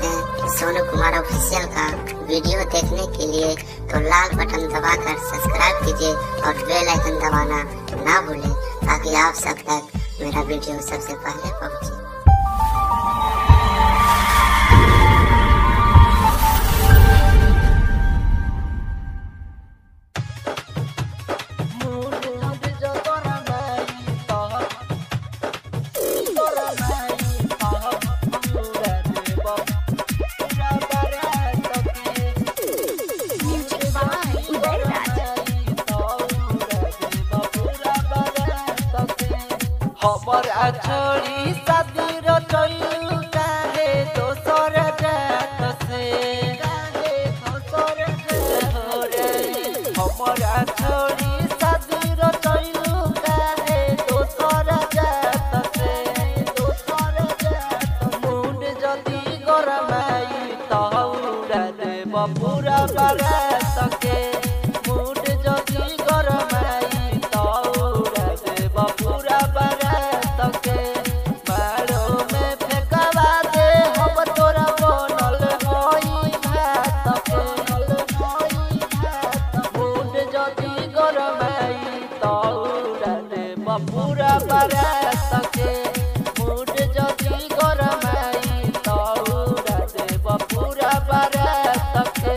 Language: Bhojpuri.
सकते हैं सोनू कुमार ऑफिशियल का वीडियो देखने के लिए तो लाल बटन दबाकर सब्सक्राइब कीजिए और बेल आइकन दबाना ना भूलें ताकि आप सब तक मेरा वीडियो सबसे पहले पहुंचे। खबर छोड़ी शादी रचलू काहे दोसर जात से खबर छोड़ी शादी रचलू काहे दोसर जात से मुंड जदी गरमाई तौरा देव पूरा बारात के मुंड जदी गरमाई तौरा देव पूरा पूरा बारात के मुंड जदी गरमाई तौरा देव पूरा बारात के मुंड जदी गरमाई तौरा देव पूरा बारात के।